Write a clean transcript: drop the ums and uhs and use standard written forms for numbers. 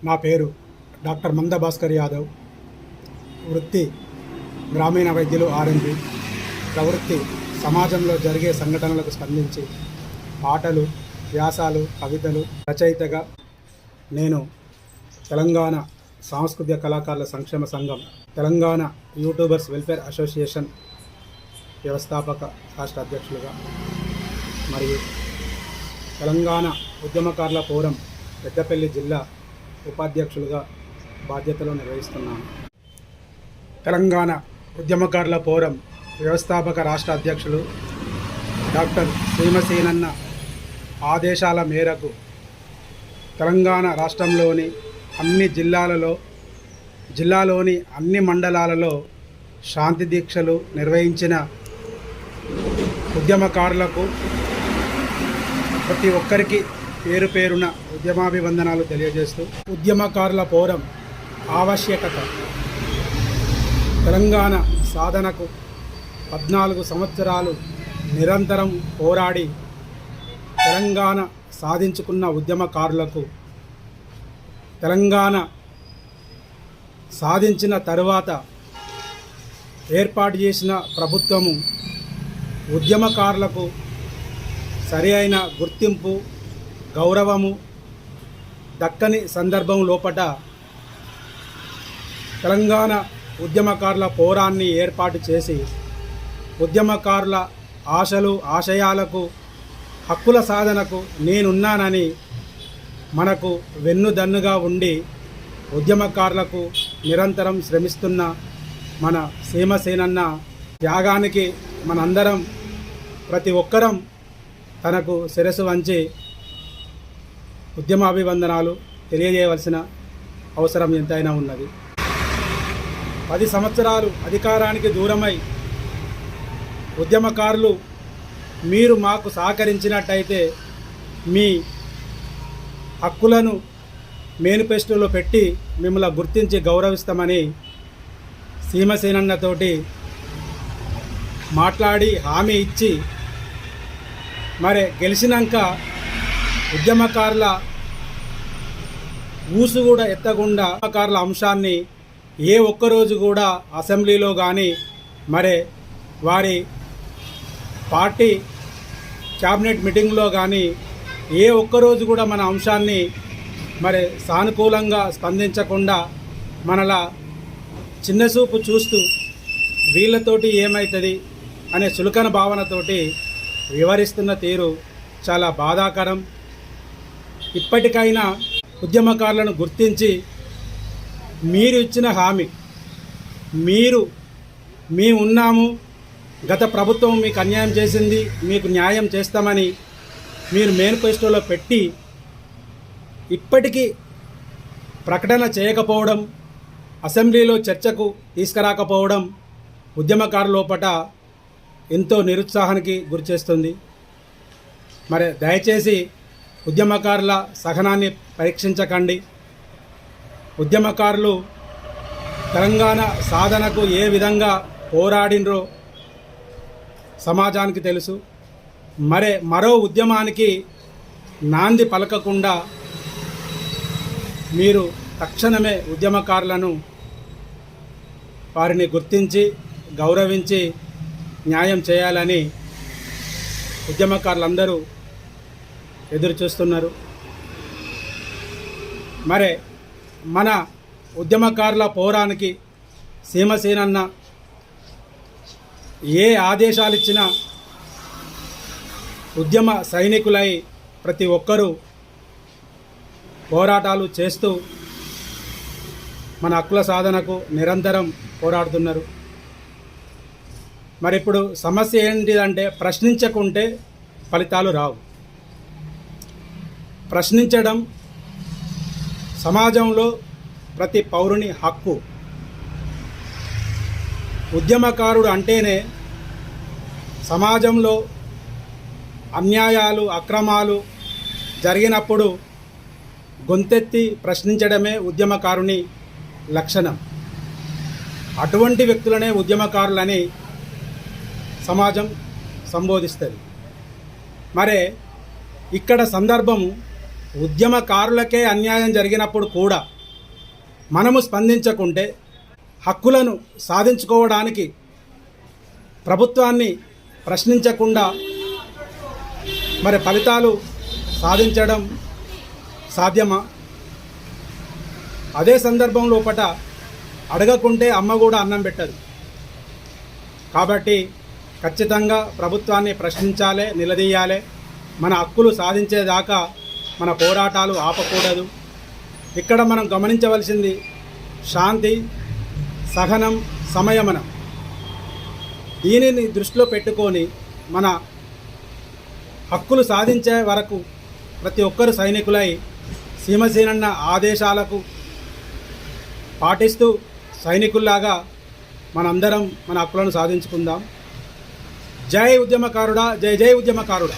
నా పేరు డాక్టర్ మంద భాస్కర్ యాదవ్. వృత్తి గ్రామీణ వైద్యులు ఆర్ఎంపి. ప్రవృత్తి సమాజంలో జరిగే సంఘటనలకు స్పందించి పాటలు, వ్యాసాలు, కవితలు రచయితగా నేను తెలంగాణ సాంస్కృతిక కళాకారుల సంక్షేమ సంఘం, తెలంగాణ యూట్యూబర్స్ వెల్ఫేర్ అసోసియేషన్ వ్యవస్థాపక రాష్ట్ర అధ్యక్షులుగా మరియు తెలంగాణ ఉద్యమకారుల ఫోరం పెద్దపల్లి జిల్లా ఉపాధ్యక్షులుగా బాధ్యతలు నిర్వహిస్తున్నాను. తెలంగాణ ఉద్యమకారుల ఫోరం వ్యవస్థాపక రాష్ట్ర అధ్యక్షులు డాక్టర్ శ్రీమసేనన్న ఆదేశాల మేరకు తెలంగాణ రాష్ట్రంలోని అన్ని జిల్లాలోని అన్ని మండలాలలో శాంతి దీక్షలు నిర్వహించిన ఉద్యమకారులకు ప్రతి ఒక్కరికి పేరు పేరున ఉద్యమాభివందనాలు తెలియజేస్తూ, ఉద్యమకారుల ఫోరం ఆవశ్యకత తెలంగాణ సాధనకు 14 సంవత్సరాలు నిరంతరం పోరాడి తెలంగాణ సాధించుకున్న ఉద్యమకారులకు తెలంగాణ సాధించిన తరువాత ఏర్పాటు చేసిన ప్రభుత్వము ఉద్యమకారులకు సరి అయిన గుర్తింపు, గౌరవము దక్కని సందర్భం లోపట తెలంగాణ ఉద్యమకారుల ఫోరాన్ని ఏర్పాటు చేసి ఉద్యమకారుల ఆశలు, ఆశయాలకు, హక్కుల సాధనకు నేనున్నానని మనకు వెన్నుదన్నుగా ఉండి ఉద్యమకారులకు నిరంతరం శ్రమిస్తున్న మన శ్రీమసేనన్న త్యాగానికి మనందరం ప్రతి ఒక్కరం తనకు శిరస్సు వంచి ఉద్యమాభివందనాలు తెలియజేయవలసిన అవసరం ఎంతైనా ఉన్నది. 10 సంవత్సరాలు అధికారానికి దూరమై ఉద్యమకారులు మీరు మాకు సహకరించినట్టయితే మీ హక్కులను మేనిఫెస్టోలో పెట్టి మిమ్మల్ని గుర్తించి గౌరవిస్తామని శ్రీమసేనన్నతోటి మాట్లాడి హామీ ఇచ్చి మరి గెలిచినాక ఉద్యమకారుల ఊసు కూడా ఎత్తకుండా ఉద్యమకారుల అంశాన్ని ఏ ఒక్కరోజు కూడా అసెంబ్లీలో కానీ మరి వారి పార్టీ క్యాబినెట్ మీటింగ్లో కానీ ఏ ఒక్కరోజు కూడా మన అంశాన్ని మరి సానుకూలంగా స్పందించకుండా మనలా చిన్నచూపు చూస్తూ వీళ్ళతోటి ఏమవుతుంది అనే చులకన భావనతోటి వివరిస్తున్న తీరు చాలా బాధాకరం. ఇప్పటికైనా ఉద్యమకారులను గుర్తించి మీరు ఇచ్చిన హామీ, మేము ఉన్నాము, గత ప్రభుత్వం మీకు అన్యాయం చేసింది, మీకు న్యాయం చేస్తామని మీరు మేనిఫెస్టోలో పెట్టి ఇప్పటికీ ప్రకటన చేయకపోవడం, అసెంబ్లీలో చర్చకు తీసుకురాకపోవడం ఉద్యమకారుల లోపట ఎంతో నిరుత్సాహానికి గురిచేస్తుంది. మరి దయచేసి ఉద్యమకారుల సహనాన్ని పరీక్షించకండి. ఉద్యమకారులు తెలంగాణ సాధనకు ఏ విధంగా పోరాడినరో సమాజానికి తెలుసు. మరో ఉద్యమానికి నాంది పలకకుండా మీరు తక్షణమే ఉద్యమకారులను వారిని గుర్తించి గౌరవించి న్యాయం చేయాలని ఉద్యమకారులందరూ ఎదురు చూస్తున్నారు. మరి మన ఉద్యమకారుల పోరానికి శ్రీమసేనన్న ఏ ఆదేశాలు ఇచ్చినా ఉద్యమ సైనికులై ప్రతి ఒక్కరూ పోరాటాలు చేస్తూ మన హక్కుల సాధనకు నిరంతరం పోరాడుతున్నారు. మరి ఇప్పుడు సమస్య ఏంటిదంటే ప్రశ్నించకుంటే ఫలితాలు రావు. ప్రశ్నించడం సమాజంలో ప్రతి పౌరుని హక్కు. ఉద్యమకారుడు అంటేనే సమాజంలో అన్యాయాలు, అక్రమాలు జరిగినప్పుడు గొంతెత్తి ప్రశ్నించడమే ఉద్యమకారుని లక్షణం. అటువంటి వ్యక్తులనే ఉద్యమకారులని సమాజం సంబోధిస్తుంది. మరే ఇక్కడ సందర్భం ఉద్యమకారులకే అన్యాయం జరిగినప్పుడు కూడా మనము స్పందించకుంటే హక్కులను సాధించుకోవడానికి ప్రభుత్వాన్ని ప్రశ్నించకుండా మరి ఫలితాలు సాధించడం సాధ్యమా? అదే సందర్భం లోపట అడగకుంటే అమ్మ కూడా అన్నం పెట్టదు. కాబట్టి ఖచ్చితంగా ప్రభుత్వాన్ని ప్రశ్నించాలి, నిలదీయాలి. మన హక్కులు సాధించేదాకా మన పోరాటాలు ఆపకూడదు. ఇక్కడ మనం గమనించవలసింది శాంతి, సహనం, సంయమనం. దీనిని దృష్టిలో పెట్టుకొని మన హక్కులు సాధించే వరకు ప్రతి ఒక్కరు సైనికులై సీమసేనన్న ఆదేశాలకు పాటిస్తూ సైనికుల్లాగా మనందరం మన హక్కులను సాధించుకుందాం. జై ఉద్యమకారుడా, జై జై ఉద్యమకారుడా.